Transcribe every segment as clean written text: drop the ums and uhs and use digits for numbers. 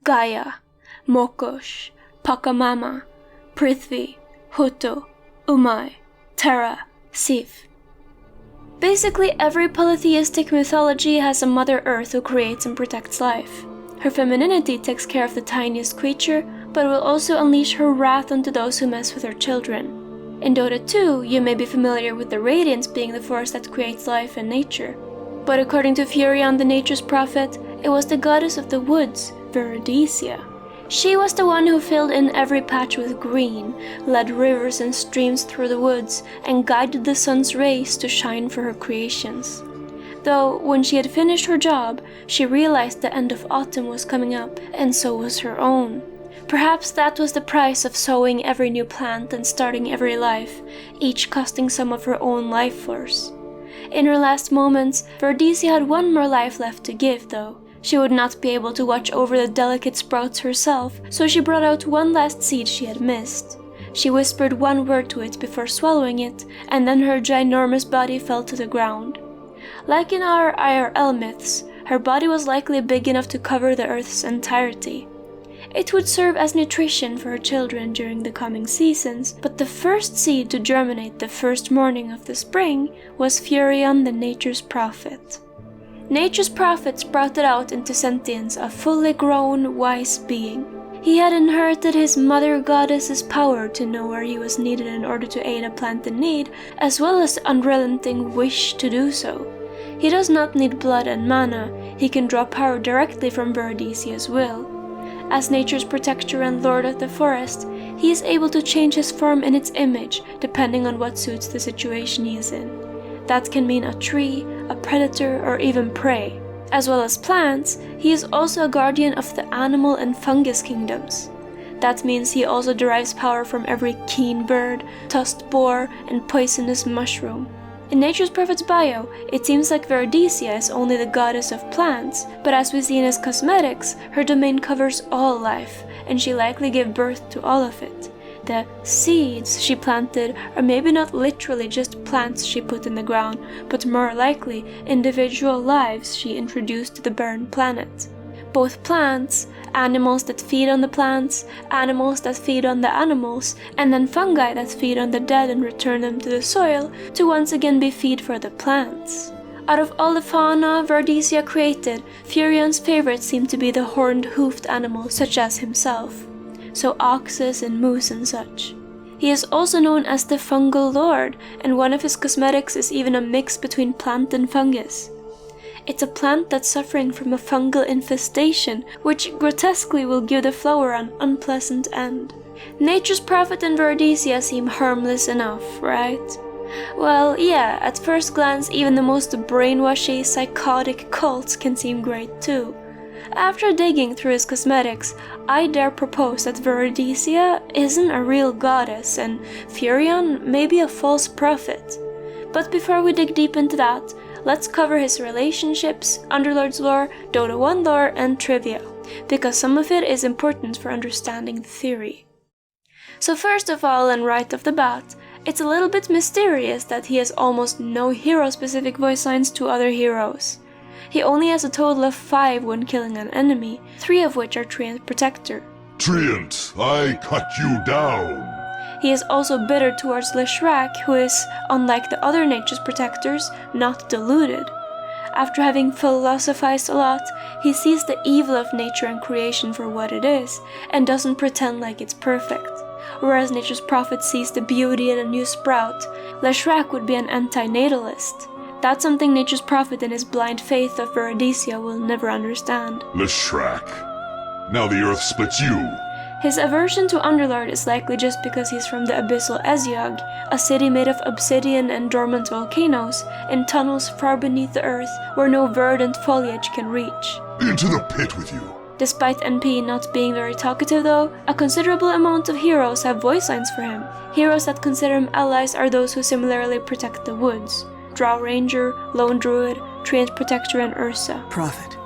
Gaia, Mokosh, Pachamama, Prithvi, Hutu, Umai, Terra, Sif. Basically, every polytheistic mythology has a Mother Earth who creates and protects life. Her femininity takes care of the tiniest creature, but will also unleash her wrath onto those who mess with her children. In Dota 2, you may be familiar with the Radiance being the force that creates life and nature. But according to Furion, the nature's prophet, it was the goddess of the woods, Viridicia. She was the one who filled in every patch with green, led rivers and streams through the woods, and guided the sun's rays to shine for her creations. Though, when she had finished her job, she realized the end of autumn was coming up, and so was her own. Perhaps that was the price of sowing every new plant and starting every life, each costing some of her own life force. In her last moments, Viridicia had one more life left to give, though. She would not be able to watch over the delicate sprouts herself, so she brought out one last seed she had missed. She whispered one word to it before swallowing it, and then her ginormous body fell to the ground. Like in our IRL myths, her body was likely big enough to cover the Earth's entirety. It would serve as nutrition for her children during the coming seasons, but the first seed to germinate the first morning of the spring was Furion, the nature's prophet. Nature's prophet sprouted out into sentience, a fully grown, wise being. He had inherited his mother goddess's power to know where he was needed in order to aid a plant in need, as well as the unrelenting wish to do so. He does not need blood and mana, he can draw power directly from Viridicia's will. As nature's protector and lord of the forest, he is able to change his form and its image depending on what suits the situation he is in. That can mean a tree, a predator, or even prey. As well as plants, he is also a guardian of the animal and fungus kingdoms. That means he also derives power from every keen bird, tossed boar, and poisonous mushroom. In Nature's Prophet's bio, it seems like Viridicia is only the goddess of plants, but as we see in his cosmetics, her domain covers all life, and she likely gave birth to all of it. The seeds she planted are maybe not literally just plants she put in the ground, but more likely individual lives she introduced to the barren planet. Both plants, animals that feed on the plants, animals that feed on the animals, and then fungi that feed on the dead and return them to the soil to once again be feed for the plants. Out of all the fauna Viridicia created, Furion's favorite seemed to be the horned hoofed animals such as himself. So oxes and moose and such. He is also known as the Fungal Lord, and one of his cosmetics is even a mix between plant and fungus. It's a plant that's suffering from a fungal infestation, which grotesquely will give the flower an unpleasant end. Nature's prophet and Viridicia seem harmless enough, right? Well, yeah, at first glance even the most brainwashy, psychotic cults can seem great too. After digging through his cosmetics, I dare propose that Viridicia isn't a real goddess and Furion may be a false prophet. But before we dig deep into that, let's cover his relationships, Underlord's lore, Dota 1 lore, and trivia, because some of it is important for understanding the theory. So first of all, and right off the bat, it's a little bit mysterious that he has almost no hero-specific voice lines to other heroes. He only has a total of 5 when killing an enemy, 3 of which are Treant Protector. Treant, I cut you down! He is also bitter towards Leshrac, who is, unlike the other Nature's Protectors, not deluded. After having philosophized a lot, he sees the evil of nature and creation for what it is, and doesn't pretend like it's perfect. Whereas Nature's Prophet sees the beauty in a new sprout, Leshrac would be an anti-natalist. That's something Nature's Prophet in his blind faith of Viridicia will never understand. Leshrac. Now the earth splits you. His aversion to Underlord is likely just because he's from the abyssal Eziog, a city made of obsidian and dormant volcanoes, in tunnels far beneath the earth where no verdant foliage can reach. Into the pit with you. Despite NP not being very talkative though, a considerable amount of heroes have voice lines for him. Heroes that consider him allies are those who similarly protect the woods. Drow Ranger, Lone Druid, Treant Protector, and Ursa. Prophet,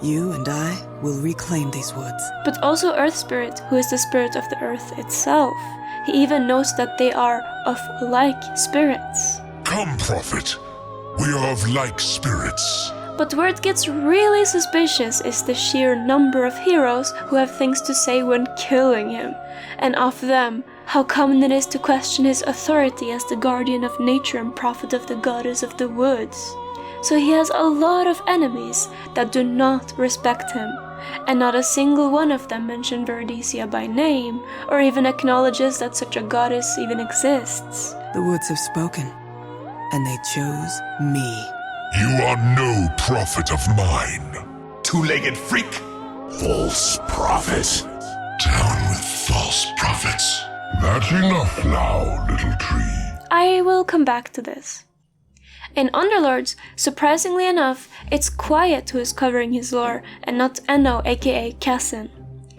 you and I will reclaim these woods. But also Earth Spirit, who is the spirit of the earth itself. He even notes that they are of like spirits. Come, Prophet. We are of like spirits. But where it gets really suspicious is the sheer number of heroes who have things to say when killing him, and of them, how common it is to question his authority as the guardian of nature and prophet of the goddess of the woods. So he has a lot of enemies that do not respect him, and not a single one of them mention Viridicia by name, or even acknowledges that such a goddess even exists. The woods have spoken, and they chose me. You are no prophet of mine. Two-legged freak. False prophet. Down with false prophets. That's enough now, little tree. I will come back to this. In Underlords, surprisingly enough, it's Quiet who is covering his lore, and not Enno aka Cassin.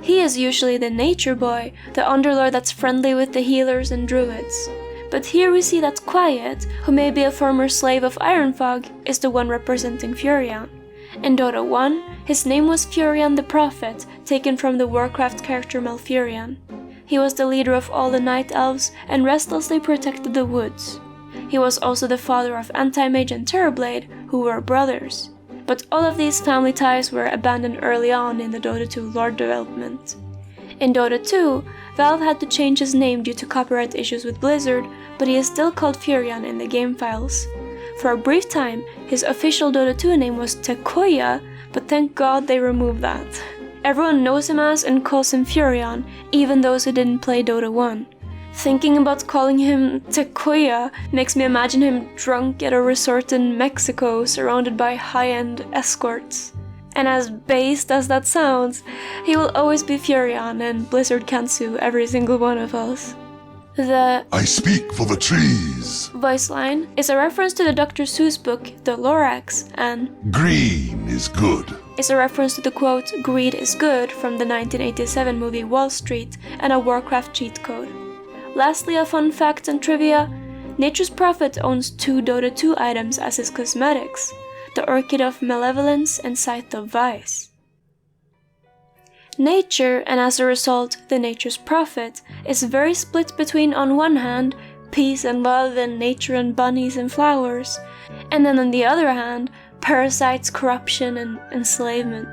He is usually the nature boy, the Underlord that's friendly with the healers and druids. But here we see that Quiet, who may be a former slave of Ironfog, is the one representing Furion. In Dota 1, his name was Furion the Prophet, taken from the Warcraft character Malfurion. He was the leader of all the Night Elves and restlessly protected the woods. He was also the father of Anti-Mage and Terrorblade, who were brothers. But all of these family ties were abandoned early on in the Dota 2 lore development. In Dota 2, Valve had to change his name due to copyright issues with Blizzard, but he is still called Furion in the game files. For a brief time, his official Dota 2 name was Tekoya, but thank God they removed that. Everyone knows him as and calls him Furion, even those who didn't play Dota 1. Thinking about calling him Tekoya makes me imagine him drunk at a resort in Mexico surrounded by high-end escorts. And as based as that sounds, he will always be Furion and Blizzard can't sue every single one of us. The I speak for the trees. voice line is a reference to the Dr. Seuss book The Lorax, and Green is good. is a reference to the quote "Greed is good" from the 1987 movie Wall Street and a Warcraft cheat code. Lastly, a fun fact and trivia: Nature's Prophet owns 2 Dota 2 items as his cosmetics, the Orchid of Malevolence and Scythe of Vice. Nature, and as a result, the Nature's Prophet, is very split between, on one hand, peace and love and nature and bunnies and flowers, and then on the other hand, parasites, corruption and enslavement.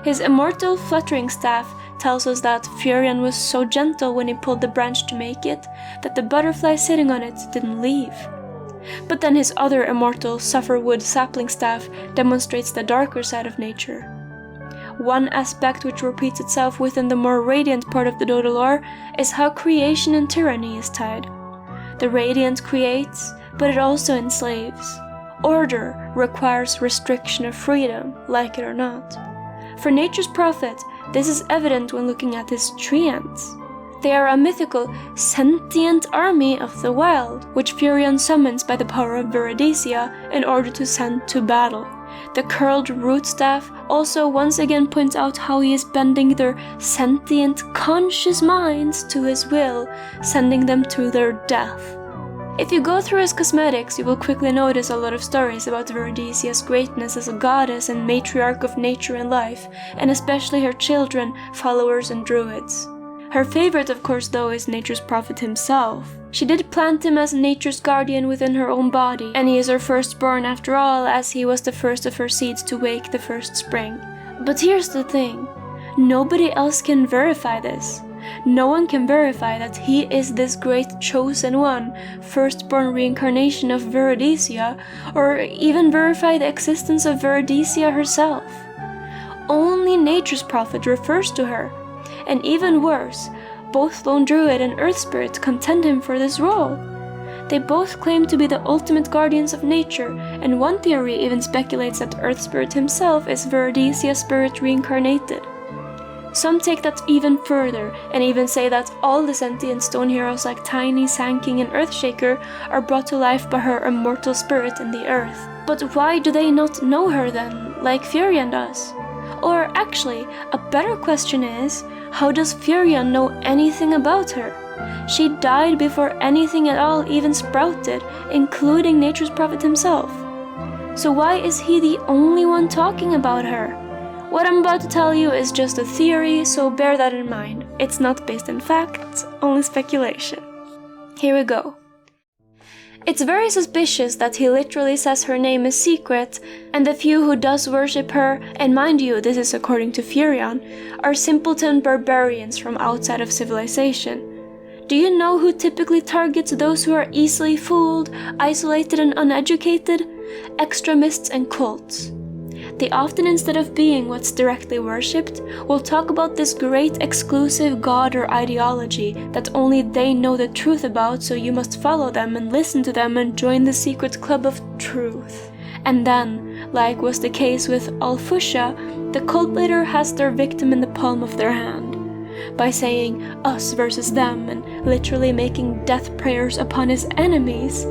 His immortal fluttering staff tells us that Furion was so gentle when he pulled the branch to make it, that the butterfly sitting on it didn't leave. But then his other immortal Sufferwood sapling staff demonstrates the darker side of nature. One aspect which repeats itself within the more radiant part of the Dota lore is how creation and tyranny is tied. The radiant creates, but it also enslaves. Order requires restriction of freedom, like it or not. For Nature's Prophet, this is evident when looking at his treants. They are a mythical, sentient army of the wild, which Furion summons by the power of Viridicia in order to send to battle. The curled root staff also once again points out how he is bending their sentient, conscious minds to his will, sending them to their death. If you go through his cosmetics, you will quickly notice a lot of stories about Viridicia's greatness as a goddess and matriarch of nature and life, and especially her children, followers and druids. Her favorite, of course, though, is Nature's Prophet himself. She did plant him as nature's guardian within her own body, and he is her firstborn after all, as he was the first of her seeds to wake the first spring. But here's the thing, nobody else can verify this. No one can verify that he is this great chosen one, firstborn reincarnation of Viridicia, or even verify the existence of Viridicia herself. Only Nature's Prophet refers to her, and even worse, both Lone Druid and Earth Spirit contend him for this role. They both claim to be the ultimate guardians of nature, and one theory even speculates that Earth Spirit himself is Viridicia's spirit reincarnated. Some take that even further, and even say that all the sentient stone heroes like Tiny, Sand King and Earthshaker are brought to life by her immortal spirit in the earth. But why do they not know her then, like Furion does? Or actually, a better question is, how does Furion know anything about her? She died before anything at all even sprouted, including Nature's Prophet himself. So why is he the only one talking about her? What I'm about to tell you is just a theory, so bear that in mind. It's not based in fact, only speculation. Here we go. It's very suspicious that he literally says her name is secret, and the few who does worship her, and mind you, this is according to Furion, are simpleton barbarians from outside of civilization. Do you know who typically targets those who are easily fooled, isolated and uneducated? Extremists and cults. They often, instead of being what's directly worshipped, will talk about this great exclusive god or ideology that only they know the truth about, so you must follow them and listen to them and join the secret club of truth. And then, like was the case with Al-Fusha, the cult leader has their victim in the palm of their hand. By saying us versus them and literally making death prayers upon his enemies,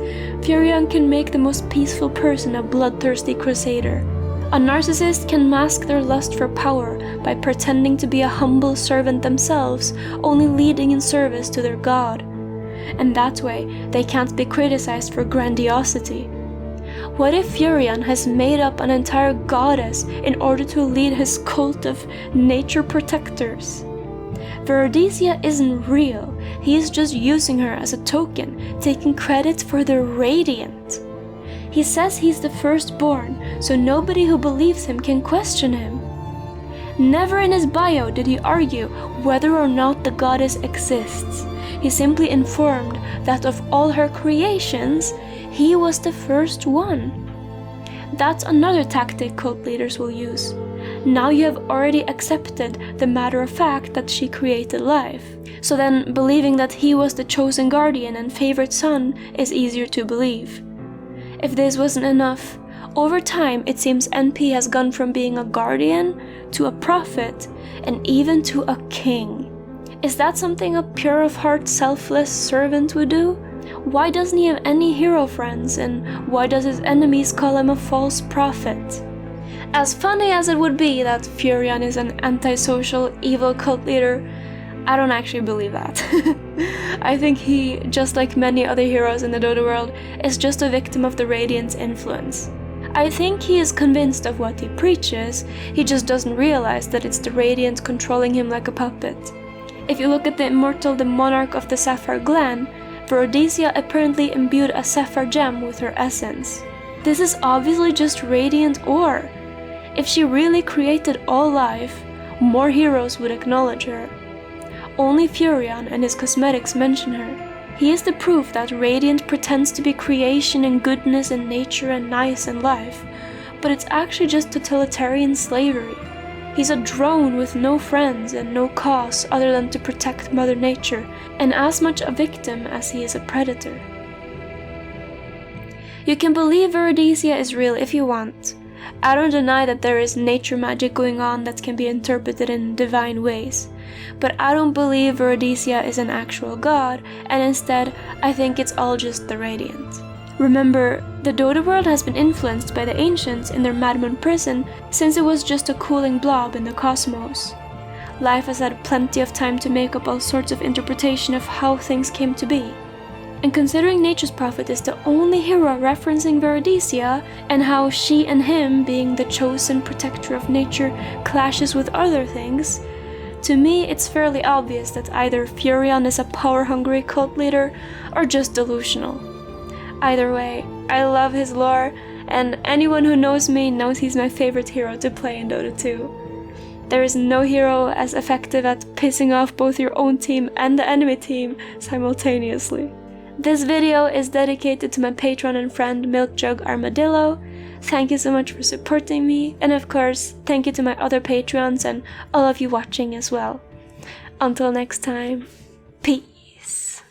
Furion can make the most peaceful person a bloodthirsty crusader. A narcissist can mask their lust for power by pretending to be a humble servant themselves, only leading in service to their god. And that way, they can't be criticized for grandiosity. What if Furion has made up an entire goddess in order to lead his cult of nature protectors? Viridicia isn't real, he is just using her as a token, taking credit for the radiant. He says he's the firstborn, so nobody who believes him can question him. Never in his bio did he argue whether or not the goddess exists. He simply informed that of all her creations, he was the first one. That's another tactic cult leaders will use. Now you have already accepted the matter of fact that she created life. So then believing that he was the chosen guardian and favorite son is easier to believe. If this wasn't enough, over time it seems NP has gone from being a guardian to a prophet and even to a king. Is that something a pure of heart, selfless servant would do? Why doesn't he have any hero friends, and why does his enemies call him a false prophet? As funny as it would be that Furion is an antisocial, evil cult leader, I don't actually believe that. I think he, just like many other heroes in the Dota world, is just a victim of the Radiant's influence. I think he is convinced of what he preaches, he just doesn't realize that it's the Radiant controlling him like a puppet. If you look at the Immortal, the Monarch of the Sapphire Glen, Viridicia apparently imbued a sapphire gem with her essence. This is obviously just radiant ore. If she really created all life, more heroes would acknowledge her. Only Furion and his cosmetics mention her. He is the proof that Radiant pretends to be creation and goodness and nature and nice and life, but it's actually just totalitarian slavery. He's a drone with no friends and no cause other than to protect Mother Nature, and as much a victim as he is a predator. You can believe Viridicia is real if you want. I don't deny that there is nature magic going on that can be interpreted in divine ways, but I don't believe Viridicia is an actual god, and instead I think it's all just the Radiant. Remember, the Dota world has been influenced by the ancients in their Madman prison since it was just a cooling blob in the cosmos. Life has had plenty of time to make up all sorts of interpretation of how things came to be. And considering Nature's Prophet is the only hero referencing Viridicia, and how she and him, being the chosen protector of nature, clashes with other things, to me it's fairly obvious that either Furion is a power-hungry cult leader or just delusional. Either way, I love his lore, and anyone who knows me knows he's my favorite hero to play in Dota 2. There is no hero as effective at pissing off both your own team and the enemy team simultaneously. This video is dedicated to my patron and friend Milkjug Armadillo. Thank you so much for supporting me, and of course, thank you to my other patrons and all of you watching as well. Until next time, peace.